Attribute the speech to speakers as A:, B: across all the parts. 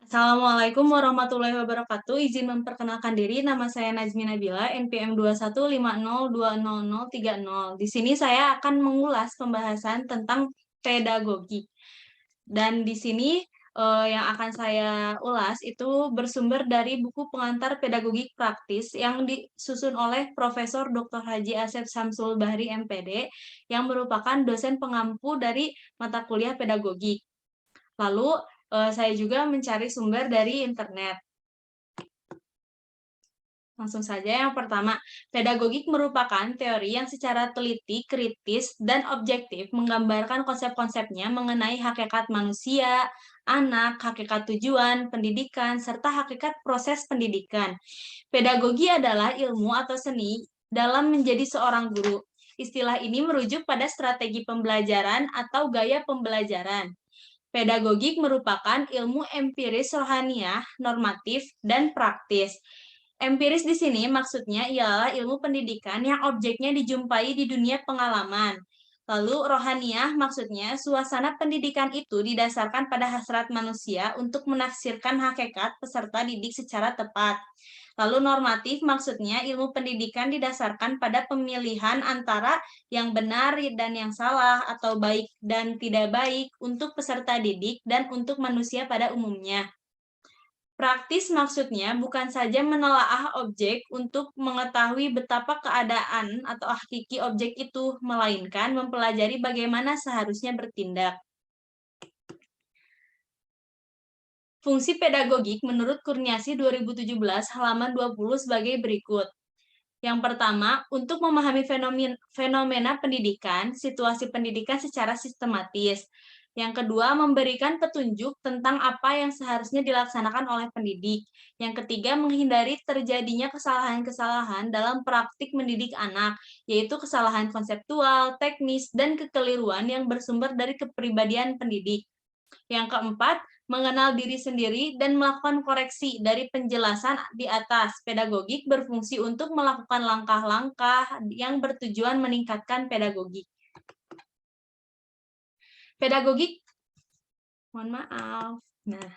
A: Assalamualaikum warahmatullahi wabarakatuh. Izin memperkenalkan diri, nama saya Nazmi Nabila, NPM 21500200030. Di sini saya akan mengulas pembahasan tentang pedagogi. Dan di sini yang akan saya ulas itu bersumber dari buku pengantar pedagogik praktis yang disusun oleh Profesor Dr. Haji Asep Samsul Bahri MPD yang merupakan dosen pengampu dari mata kuliah pedagogik. Lalu saya juga mencari sumber dari internet. Langsung saja yang pertama, pedagogik merupakan teori yang secara teliti, kritis, dan objektif menggambarkan konsep-konsepnya mengenai hakikat manusia, anak, hakikat tujuan, pendidikan, serta hakikat proses pendidikan. Pedagogi adalah ilmu atau seni dalam menjadi seorang guru. Istilah ini merujuk pada strategi pembelajaran atau gaya pembelajaran. Pedagogik merupakan ilmu empiris rohaniah, normatif, dan praktis. Empiris di sini maksudnya ialah ilmu pendidikan yang objeknya dijumpai di dunia pengalaman. Lalu rohaniah maksudnya suasana pendidikan itu didasarkan pada hasrat manusia untuk menafsirkan hakikat peserta didik secara tepat. Lalu normatif maksudnya ilmu pendidikan didasarkan pada pemilihan antara yang benar dan yang salah atau baik dan tidak baik untuk peserta didik dan untuk manusia pada umumnya. Praktis maksudnya bukan saja menelaah objek untuk mengetahui betapa keadaan atau hakiki objek itu, melainkan mempelajari bagaimana seharusnya bertindak. Fungsi pedagogik menurut Kurniasi 2017 halaman 20 sebagai berikut. Yang pertama, untuk memahami fenomena pendidikan, situasi pendidikan secara sistematis. Yang kedua, memberikan petunjuk tentang apa yang seharusnya dilaksanakan oleh pendidik. Yang ketiga, menghindari terjadinya kesalahan-kesalahan dalam praktik mendidik anak, yaitu kesalahan konseptual, teknis, dan kekeliruan yang bersumber dari kepribadian pendidik. Yang keempat, mengenal diri sendiri dan melakukan koreksi dari penjelasan di atas. Pedagogik berfungsi untuk melakukan langkah-langkah yang bertujuan meningkatkan pedagogik. Pedagogik, mohon maaf. Nah,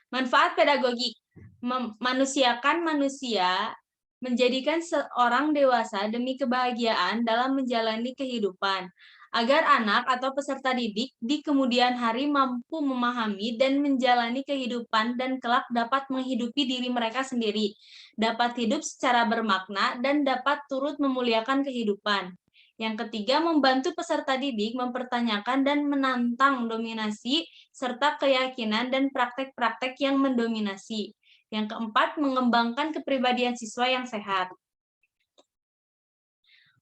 A: manfaat pedagogik, memanusiakan manusia, menjadikan seorang dewasa demi kebahagiaan dalam menjalani kehidupan, agar anak atau peserta didik di kemudian hari mampu memahami dan menjalani kehidupan dan kelak dapat menghidupi diri mereka sendiri, dapat hidup secara bermakna, dan dapat turut memuliakan kehidupan. Yang ketiga, membantu peserta didik mempertanyakan dan menantang dominasi serta keyakinan dan praktek-praktek yang mendominasi. Yang keempat, mengembangkan kepribadian siswa yang sehat.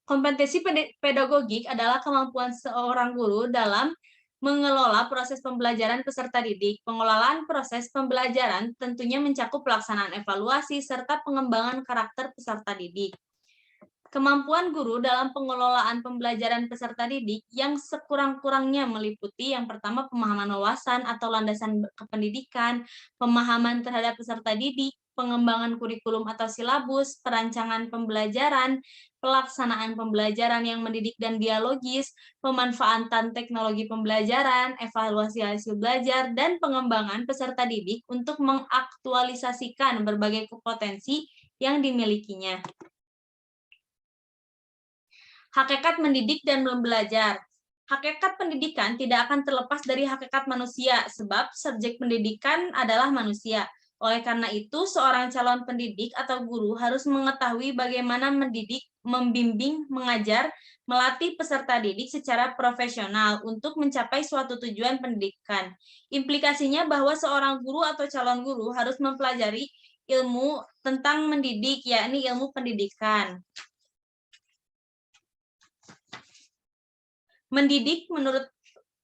A: Kompetensi pedagogik adalah kemampuan seorang guru dalam mengelola proses pembelajaran peserta didik. Pengelolaan proses pembelajaran tentunya mencakup pelaksanaan evaluasi serta pengembangan karakter peserta didik. Kemampuan guru dalam pengelolaan pembelajaran peserta didik yang sekurang-kurangnya meliputi yang pertama pemahaman wawasan atau landasan kependidikan, pemahaman terhadap peserta didik, pengembangan kurikulum atau silabus, perancangan pembelajaran, pelaksanaan pembelajaran yang mendidik dan dialogis, pemanfaatan teknologi pembelajaran, evaluasi hasil belajar, dan pengembangan peserta didik untuk mengaktualisasikan berbagai kompetensi yang dimilikinya. Hakikat mendidik dan belajar. Hakikat pendidikan tidak akan terlepas dari hakikat manusia, sebab subjek pendidikan adalah manusia. Oleh karena itu, seorang calon pendidik atau guru harus mengetahui bagaimana mendidik, membimbing, mengajar, melatih peserta didik secara profesional untuk mencapai suatu tujuan pendidikan. Implikasinya bahwa seorang guru atau calon guru harus mempelajari ilmu tentang mendidik, yakni ilmu pendidikan. Mendidik menurut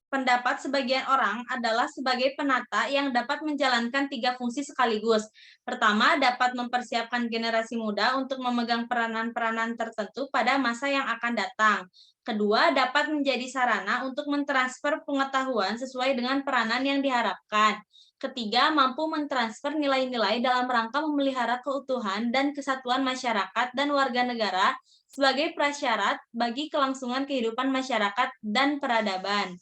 A: pendapat sebagian orang adalah sebagai penata yang dapat menjalankan 3 fungsi sekaligus. Pertama, dapat mempersiapkan generasi muda untuk memegang peranan-peranan tertentu pada masa yang akan datang. Kedua, dapat menjadi sarana untuk mentransfer pengetahuan sesuai dengan peranan yang diharapkan. Ketiga, mampu mentransfer nilai-nilai dalam rangka memelihara keutuhan dan kesatuan masyarakat dan warga negara sebagai prasyarat bagi kelangsungan kehidupan masyarakat dan peradaban.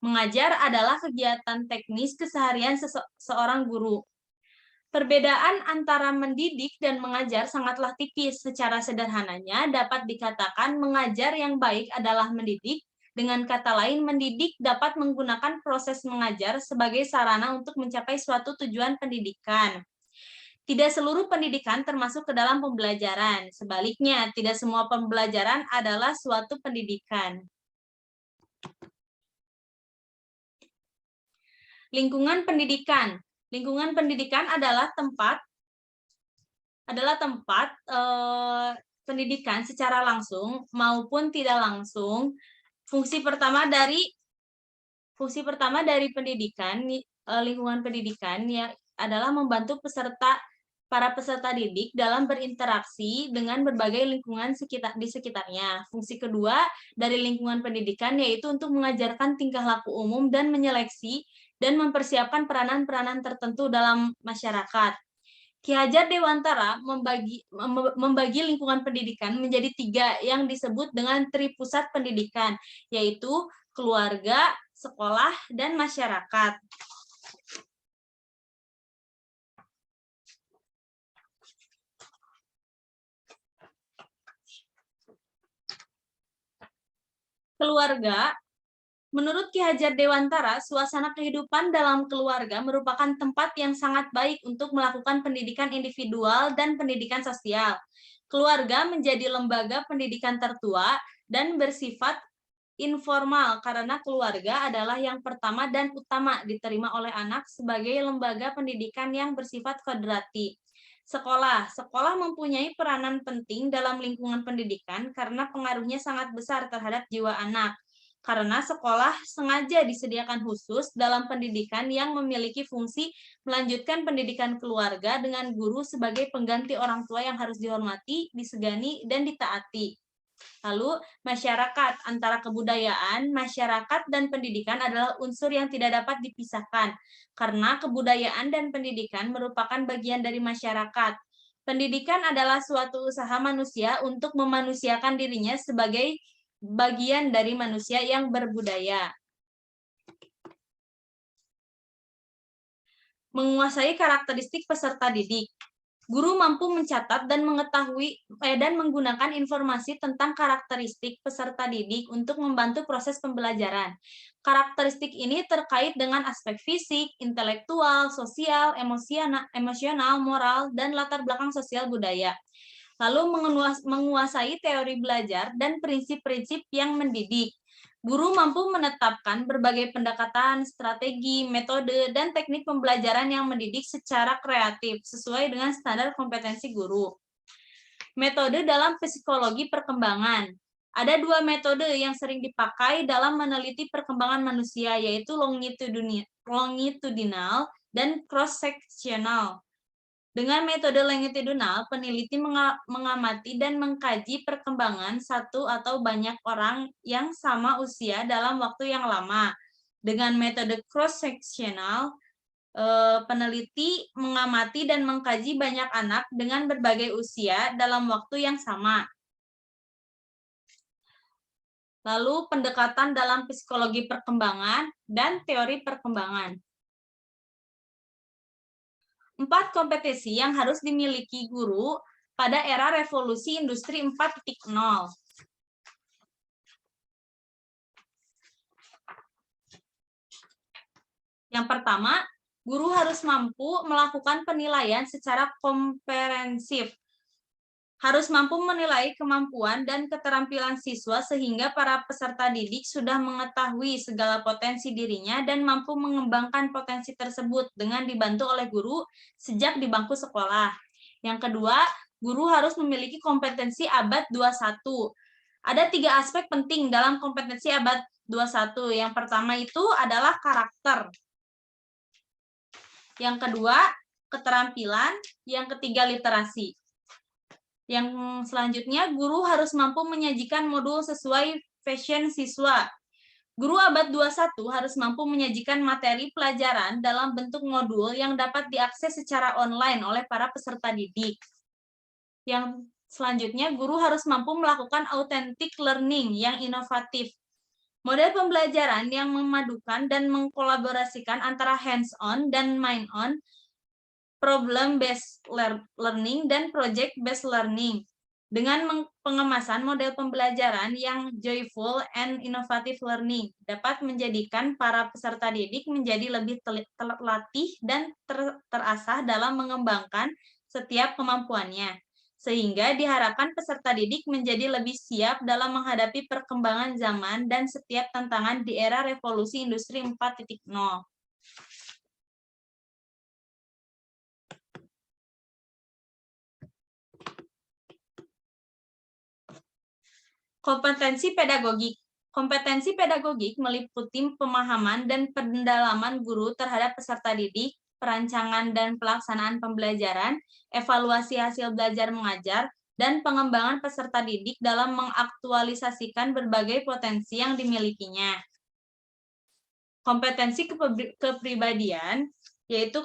A: Mengajar adalah kegiatan teknis keseharian seorang guru. Perbedaan antara mendidik dan mengajar sangatlah tipis. Secara sederhananya, dapat dikatakan mengajar yang baik adalah mendidik. Dengan kata lain, mendidik dapat menggunakan proses mengajar sebagai sarana untuk mencapai suatu tujuan pendidikan. Tidak seluruh pendidikan termasuk ke dalam pembelajaran. Sebaliknya, tidak semua pembelajaran adalah suatu pendidikan. Lingkungan pendidikan. Lingkungan pendidikan adalah tempat pendidikan secara langsung maupun tidak langsung. Fungsi pertama dari pendidikan, lingkungan pendidikan ya adalah membantu para peserta didik dalam berinteraksi dengan berbagai lingkungan di sekitarnya. Fungsi kedua dari lingkungan pendidikan yaitu untuk mengajarkan tingkah laku umum dan menyeleksi dan mempersiapkan peranan-peranan tertentu dalam masyarakat. Ki Hajar Dewantara membagi lingkungan pendidikan menjadi 3 yang disebut dengan tripusat pendidikan, yaitu keluarga, sekolah, dan masyarakat. Keluarga. Menurut Ki Hajar Dewantara, suasana kehidupan dalam keluarga merupakan tempat yang sangat baik untuk melakukan pendidikan individual dan pendidikan sosial. Keluarga menjadi lembaga pendidikan tertua dan bersifat informal karena keluarga adalah yang pertama dan utama diterima oleh anak sebagai lembaga pendidikan yang bersifat kodrati. Sekolah mempunyai peranan penting dalam lingkungan pendidikan karena pengaruhnya sangat besar terhadap jiwa anak. Karena sekolah sengaja disediakan khusus dalam pendidikan yang memiliki fungsi melanjutkan pendidikan keluarga dengan guru sebagai pengganti orang tua yang harus dihormati, disegani, dan ditaati. Lalu, masyarakat. Antara kebudayaan, masyarakat, dan pendidikan adalah unsur yang tidak dapat dipisahkan, karena kebudayaan dan pendidikan merupakan bagian dari masyarakat. Pendidikan adalah suatu usaha manusia untuk memanusiakan dirinya sebagai bagian dari manusia yang berbudaya. Menguasai karakteristik peserta didik. Guru mampu mencatat dan menggunakan informasi tentang karakteristik peserta didik untuk membantu proses pembelajaran. Karakteristik ini terkait dengan aspek fisik, intelektual, sosial, emosional, moral, dan latar belakang sosial budaya. Lalu menguasai teori belajar dan prinsip-prinsip yang mendidik. Guru mampu menetapkan berbagai pendekatan, strategi, metode, dan teknik pembelajaran yang mendidik secara kreatif sesuai dengan standar kompetensi guru. Metode dalam psikologi perkembangan. Ada 2 metode yang sering dipakai dalam meneliti perkembangan manusia, yaitu longitudinal dan cross-sectional. Dengan metode longitudinal, peneliti mengamati dan mengkaji perkembangan satu atau banyak orang yang sama usia dalam waktu yang lama. Dengan metode cross-sectional, peneliti mengamati dan mengkaji banyak anak dengan berbagai usia dalam waktu yang sama. Lalu pendekatan dalam psikologi perkembangan dan teori perkembangan. 4 kompetensi yang harus dimiliki guru pada era revolusi industri 4.0. Yang pertama, guru harus mampu melakukan penilaian secara komprehensif. Harus mampu menilai kemampuan dan keterampilan siswa sehingga para peserta didik sudah mengetahui segala potensi dirinya dan mampu mengembangkan potensi tersebut dengan dibantu oleh guru sejak di bangku sekolah. Yang kedua, guru harus memiliki kompetensi abad 21. Ada 3 aspek penting dalam kompetensi abad 21. Yang pertama itu adalah karakter. Yang kedua, keterampilan. Yang ketiga, literasi. Yang selanjutnya, guru harus mampu menyajikan modul sesuai passion siswa. Guru abad 21 harus mampu menyajikan materi pelajaran dalam bentuk modul yang dapat diakses secara online oleh para peserta didik. Yang selanjutnya, guru harus mampu melakukan authentic learning yang inovatif. Model pembelajaran yang memadukan dan mengkolaborasikan antara hands-on dan mind-on, problem-based learning, dan project-based learning. Dengan pengemasan model pembelajaran yang joyful and innovative learning dapat menjadikan para peserta didik menjadi lebih terlatih dan terasah dalam mengembangkan setiap kemampuannya. Sehingga diharapkan peserta didik menjadi lebih siap dalam menghadapi perkembangan zaman dan setiap tantangan di era revolusi industri 4.0. Kompetensi pedagogik. Kompetensi pedagogik meliputi pemahaman dan pendalaman guru terhadap peserta didik, perancangan dan pelaksanaan pembelajaran, evaluasi hasil belajar mengajar, dan pengembangan peserta didik dalam mengaktualisasikan berbagai potensi yang dimilikinya. Kompetensi kepribadian, yaitu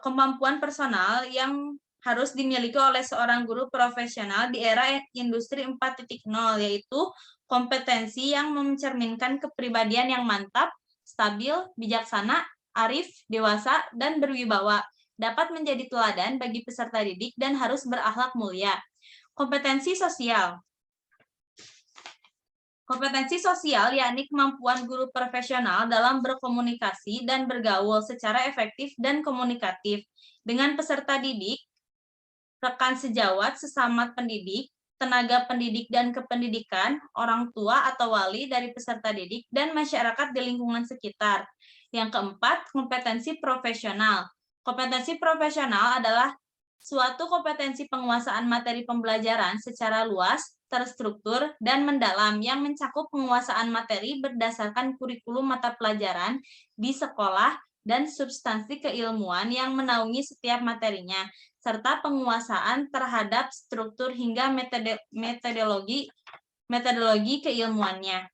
A: kemampuan personal yang harus dimiliki oleh seorang guru profesional di era industri 4.0, yaitu kompetensi yang mencerminkan kepribadian yang mantap, stabil, bijaksana, arif, dewasa, dan berwibawa, dapat menjadi teladan bagi peserta didik dan harus berakhlak mulia. Kompetensi sosial. Kompetensi sosial yakni kemampuan guru profesional dalam berkomunikasi dan bergaul secara efektif dan komunikatif dengan peserta didik, rekan sejawat, sesama pendidik, tenaga pendidik dan kependidikan, orang tua atau wali dari peserta didik, dan masyarakat di lingkungan sekitar. Yang keempat, kompetensi profesional. Kompetensi profesional adalah suatu kompetensi penguasaan materi pembelajaran secara luas, terstruktur, dan mendalam yang mencakup penguasaan materi berdasarkan kurikulum mata pelajaran di sekolah dan substansi keilmuan yang menaungi setiap materinya, serta penguasaan terhadap struktur hingga metodologi keilmuannya.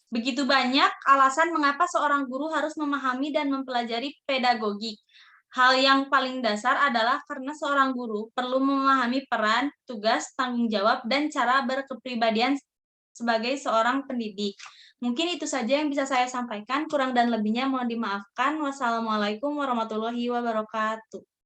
A: Begitu banyak alasan mengapa seorang guru harus memahami dan mempelajari pedagogik. Hal yang paling dasar adalah karena seorang guru perlu memahami peran, tugas, tanggung jawab, dan cara berkepribadian sebagai seorang pendidik. Mungkin itu saja yang bisa saya sampaikan, kurang dan lebihnya mohon dimaafkan. Wassalamualaikum warahmatullahi wabarakatuh.